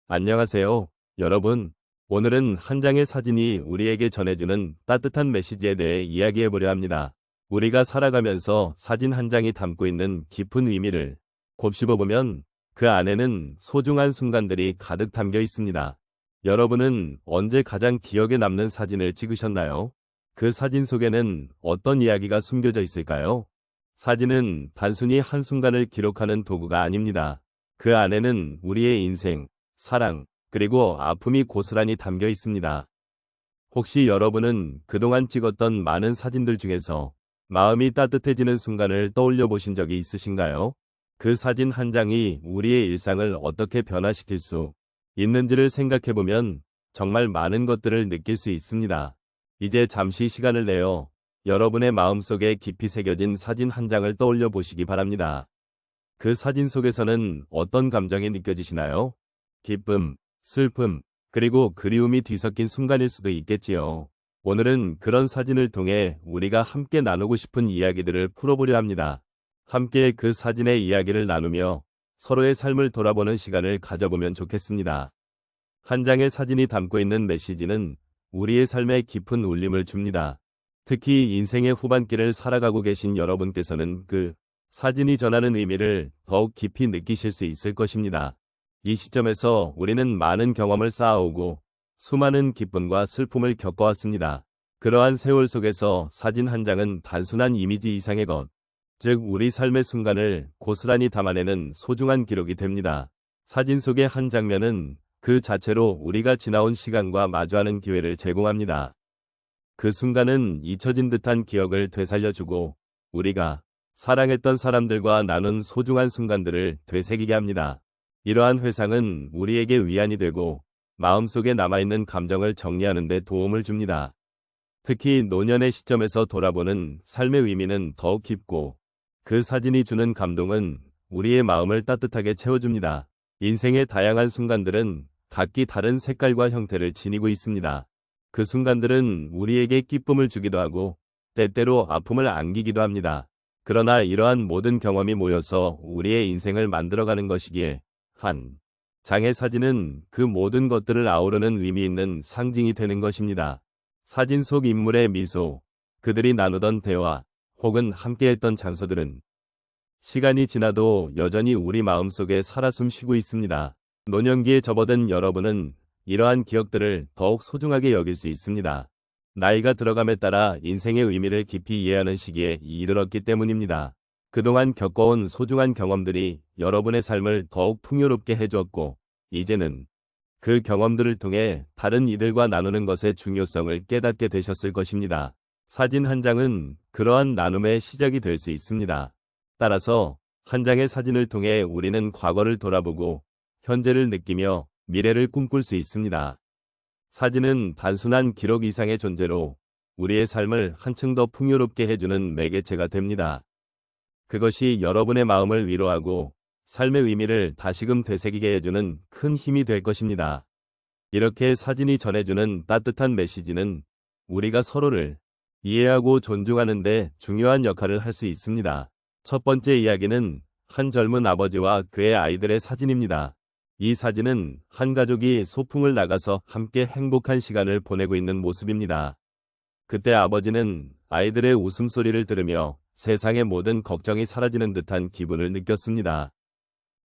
안녕하세요, 여러분. 오늘은 한 장의 사진이 우리에게 전해주는 따뜻한 메시지에 대해 이야기해보려 합니다. 우리가 살아가면서 사진 한 장이 담고 있는 깊은 의미를 곱씹어보면 그 안에는 소중한 순간들이 가득 담겨 있습니다. 여러분은 언제 가장 기억에 남는 사진을 찍으셨나요? 그 사진 속에는 어떤 이야기가 숨겨져 있을까요? 사진은 단순히 한순간을 기록하는 도구가 아닙니다. 그 안에는 우리의 인생, 사랑, 그리고 아픔이 고스란히 담겨 있습니다. 혹시 여러분은 그동안 찍었던 많은 사진들 중에서 마음이 따뜻해지는 순간을 떠올려 보신 적이 있으신가요? 그 사진 한 장이 우리의 일상을 어떻게 변화시킬 수 있는지를 생각해 보면 정말 많은 것들을 느낄 수 있습니다. 이제 잠시 시간을 내어 여러분의 마음속에 깊이 새겨진 사진 한 장을 떠올려 보시기 바랍니다. 그 사진 속에서는 어떤 감정이 느껴지시나요? 기쁨, 슬픔, 그리고 그리움이 뒤섞인 순간일 수도 있겠지요. 오늘은 그런 사진을 통해 우리가 함께 나누고 싶은 이야기들을 풀어보려 합니다. 함께 그 사진의 이야기를 나누며 서로의 삶을 돌아보는 시간을 가져보면 좋겠습니다. 한 장의 사진이 담고 있는 메시지는 우리의 삶에 깊은 울림을 줍니다. 특히 인생의 후반기를 살아가고 계신 여러분께서는 그 사진이 전하는 의미를 더욱 깊이 느끼실 수 있을 것입니다. 이 시점에서 우리는 많은 경험을 쌓아오고 수많은 기쁨과 슬픔을 겪어왔습니다. 그러한 세월 속에서 사진 한 장은 단순한 이미지 이상의 것, 즉 우리 삶의 순간을 고스란히 담아내는 소중한 기록이 됩니다. 사진 속의 한 장면은 그 자체로 우리가 지나온 시간과 마주하는 기회를 제공합니다. 그 순간은 잊혀진 듯한 기억을 되살려주고 우리가 사랑했던 사람들과 나눈 소중한 순간들을 되새기게 합니다. 이러한 회상은 우리에게 위안이 되고 마음속에 남아있는 감정을 정리하는 데 도움을 줍니다. 특히 노년의 시점에서 돌아보는 삶의 의미는 더욱 깊고 그 사진이 주는 감동은 우리의 마음을 따뜻하게 채워줍니다. 인생의 다양한 순간들은 각기 다른 색깔과 형태를 지니고 있습니다. 그 순간들은 우리에게 기쁨을 주기도 하고 때때로 아픔을 안기기도 합니다. 그러나 이러한 모든 경험이 모여서 우리의 인생을 만들어가는 것이기에 한 장의 사진은 그 모든 것들을 아우르는 의미 있는 상징이 되는 것입니다. 사진 속 인물의 미소, 그들이 나누던 대화, 혹은 함께했던 장소들은 시간이 지나도 여전히 우리 마음속에 살아 숨쉬고 있습니다. 노년기에 접어든 여러분은 이러한 기억들을 더욱 소중하게 여길 수 있습니다. 나이가 들어감에 따라 인생의 의미를 깊이 이해하는 시기에 이르렀기 때문입니다. 그동안 겪어온 소중한 경험들이 여러분의 삶을 더욱 풍요롭게 해주었고, 이제는 그 경험들을 통해 다른 이들과 나누는 것의 중요성을 깨닫게 되셨을 것입니다. 사진 한 장은 그러한 나눔의 시작이 될 수 있습니다. 따라서 한 장의 사진을 통해 우리는 과거를 돌아보고 현재를 느끼며 미래를 꿈꿀 수 있습니다. 사진은 단순한 기록 이상의 존재로 우리의 삶을 한층 더 풍요롭게 해주는 매개체가 됩니다. 그것이 여러분의 마음을 위로하고 삶의 의미를 다시금 되새기게 해주는 큰 힘이 될 것입니다. 이렇게 사진이 전해주는 따뜻한 메시지는 우리가 서로를 이해하고 존중하는 데 중요한 역할을 할 수 있습니다. 첫 번째 이야기는 한 젊은 아버지와 그의 아이들의 사진입니다. 이 사진은 한 가족이 소풍을 나가서 함께 행복한 시간을 보내고 있는 모습입니다. 그때 아버지는 아이들의 웃음소리를 들으며 세상의 모든 걱정이 사라지는 듯한 기분을 느꼈습니다.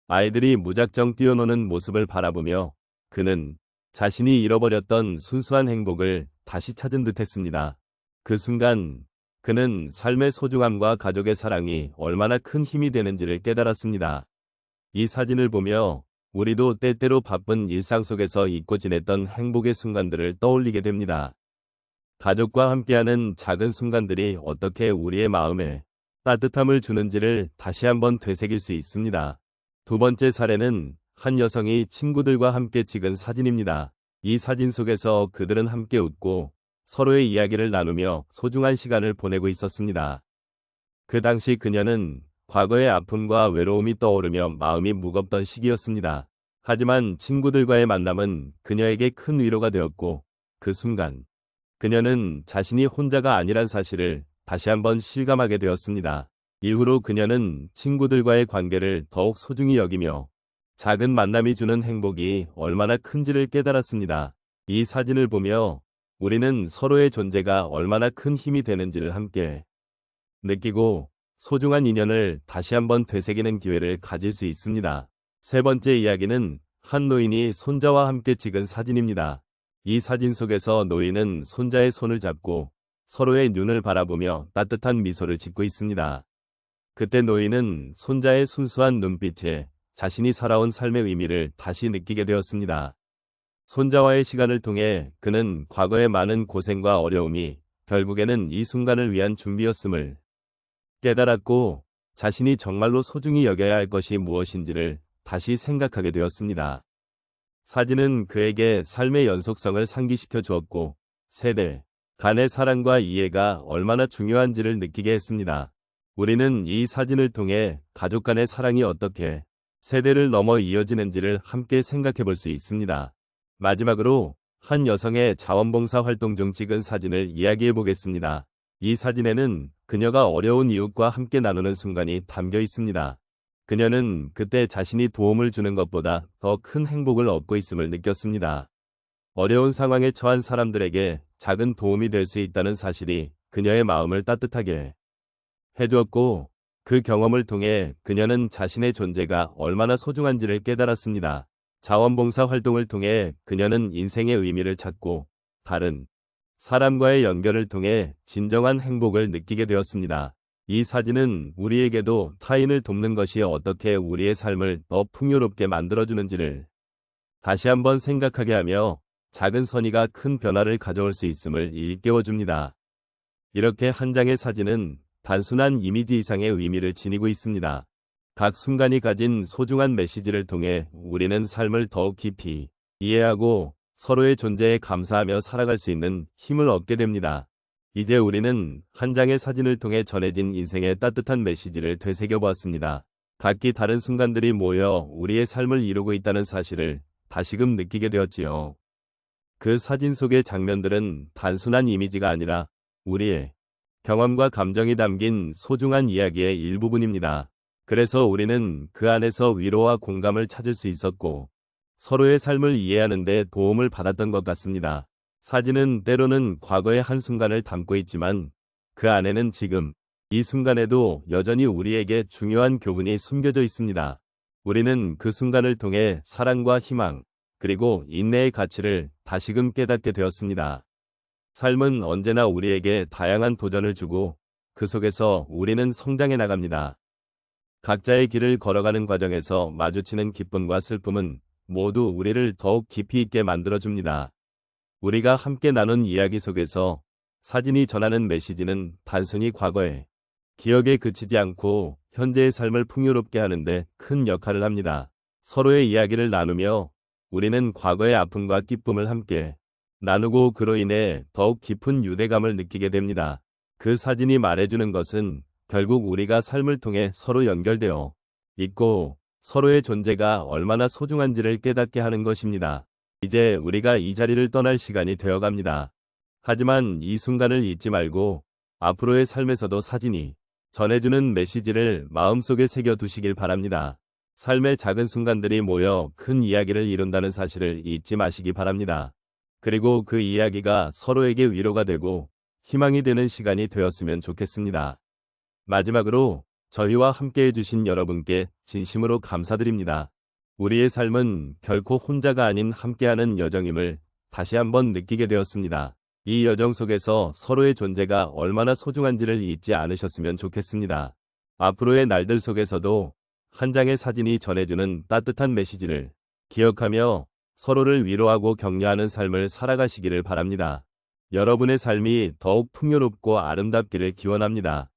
아이들이 무작정 뛰어노는 모습을 바라보며 그는 자신이 잃어버렸던 순수한 행복을 다시 찾은 듯했습니다. 그 순간 그는 삶의 소중함과 가족의 사랑이 얼마나 큰 힘이 되는지를 깨달았습니다. 이 사진을 보며 우리도 때때로 바쁜 일상 속에서 잊고 지냈던 행복의 순간들을 떠올리게 됩니다. 가족과 함께하는 작은 순간들이 어떻게 우리의 마음에 따뜻함을 주는지를 다시 한번 되새길 수 있습니다. 두 번째 사례는 한 여성이 친구들과 함께 찍은 사진입니다. 이 사진 속에서 그들은 함께 웃고 서로의 이야기를 나누며 소중한 시간을 보내고 있었습니다. 그 당시 그녀는 과거의 아픔과 외로움이 떠오르며 마음이 무겁던 시기였습니다. 하지만 친구들과의 만남은 그녀에게 큰 위로가 되었고 그 순간 그녀는 자신이 혼자가 아니란 사실을 다시 한번 실감하게 되었습니다. 이후로 그녀는 친구들과의 관계를 더욱 소중히 여기며 작은 만남이 주는 행복이 얼마나 큰지를 깨달았습니다. 이 사진을 보며 우리는 서로의 존재가 얼마나 큰 힘이 되는지를 함께 느끼고 소중한 인연을 다시 한번 되새기는 기회를 가질 수 있습니다. 세 번째 이야기는 한 노인이 손자와 함께 찍은 사진입니다. 이 사진 속에서 노인은 손자의 손을 잡고 서로의 눈을 바라보며 따뜻한 미소를 짓고 있습니다. 그때 노인은 손자의 순수한 눈빛에 자신이 살아온 삶의 의미를 다시 느끼게 되었습니다. 손자와의 시간을 통해 그는 과거의 많은 고생과 어려움이 결국에는 이 순간을 위한 준비였음을 깨달았고 자신이 정말로 소중히 여겨야 할 것이 무엇인지를 다시 생각하게 되었습니다. 사진은 그에게 삶의 연속성을 상기시켜 주었고 세대 간의 사랑과 이해가 얼마나 중요한지를 느끼게 했습니다. 우리는 이 사진을 통해 가족 간의 사랑이 어떻게 세대를 넘어 이어지는지를 함께 생각해 볼 수 있습니다. 마지막으로 한 여성의 자원봉사 활동 중 찍은 사진을 이야기해 보겠습니다. 이 사진에는 그녀가 어려운 이웃과 함께 나누는 순간이 담겨 있습니다. 그녀는 그때 자신이 도움을 주는 것보다 더 큰 행복을 얻고 있음을 느꼈습니다. 어려운 상황에 처한 사람들에게 작은 도움이 될 수 있다는 사실이 그녀의 마음을 따뜻하게 해주었고 그 경험을 통해 그녀는 자신의 존재가 얼마나 소중한지를 깨달았습니다. 자원봉사 활동을 통해 그녀는 인생의 의미를 찾고 다른 사람과의 연결을 통해 진정한 행복을 느끼게 되었습니다. 이 사진은 우리에게도 타인을 돕는 것이 어떻게 우리의 삶을 더 풍요롭게 만들어주는지를 다시 한번 생각하게 하며 작은 선의가 큰 변화를 가져올 수 있음을 일깨워줍니다. 이렇게 한 장의 사진은 단순한 이미지 이상의 의미를 지니고 있습니다. 각 순간이 가진 소중한 메시지를 통해 우리는 삶을 더욱 깊이 이해하고 서로의 존재에 감사하며 살아갈 수 있는 힘을 얻게 됩니다. 이제 우리는 한 장의 사진을 통해 전해진 인생의 따뜻한 메시지를 되새겨보았습니다. 각기 다른 순간들이 모여 우리의 삶을 이루고 있다는 사실을 다시금 느끼게 되었지요. 그 사진 속의 장면들은 단순한 이미지가 아니라 우리의 경험과 감정이 담긴 소중한 이야기의 일부분입니다. 그래서 우리는 그 안에서 위로와 공감을 찾을 수 있었고 서로의 삶을 이해하는 데 도움을 받았던 것 같습니다. 사진은 때로는 과거의 한순간을 담고 있지만 그 안에는 지금 이 순간에도 여전히 우리에게 중요한 교훈이 숨겨져 있습니다. 우리는 그 순간을 통해 사랑과 희망 그리고 인내의 가치를 다시금 깨닫게 되었습니다. 삶은 언제나 우리에게 다양한 도전을 주고 그 속에서 우리는 성장해 나갑니다. 각자의 길을 걸어가는 과정에서 마주치는 기쁨과 슬픔은 모두 우리를 더욱 깊이 있게 만들어줍니다. 우리가 함께 나눈 이야기 속에서 사진이 전하는 메시지는 단순히 과거의 기억에 그치지 않고 현재의 삶을 풍요롭게 하는데 큰 역할을 합니다. 서로의 이야기를 나누며 우리는 과거의 아픔과 기쁨을 함께 나누고 그로 인해 더욱 깊은 유대감을 느끼게 됩니다. 그 사진이 말해주는 것은 결국 우리가 삶을 통해 서로 연결되어 있고 서로의 존재가 얼마나 소중한지를 깨닫게 하는 것입니다. 이제 우리가 이 자리를 떠날 시간이 되어갑니다. 하지만 이 순간을 잊지 말고 앞으로의 삶에서도 사진이 전해주는 메시지를 마음속에 새겨두시길 바랍니다. 삶의 작은 순간들이 모여 큰 이야기를 이룬다는 사실을 잊지 마시기 바랍니다. 그리고 그 이야기가 서로에게 위로가 되고 희망이 되는 시간이 되었으면 좋겠습니다. 마지막으로 저희와 함께 해주신 여러분께 진심으로 감사드립니다. 우리의 삶은 결코 혼자가 아닌 함께하는 여정임을 다시 한번 느끼게 되었습니다. 이 여정 속에서 서로의 존재가 얼마나 소중한지를 잊지 않으셨으면 좋겠습니다. 앞으로의 날들 속에서도 한 장의 사진이 전해주는 따뜻한 메시지를 기억하며 서로를 위로하고 격려하는 삶을 살아가시기를 바랍니다. 여러분의 삶이 더욱 풍요롭고 아름답기를 기원합니다.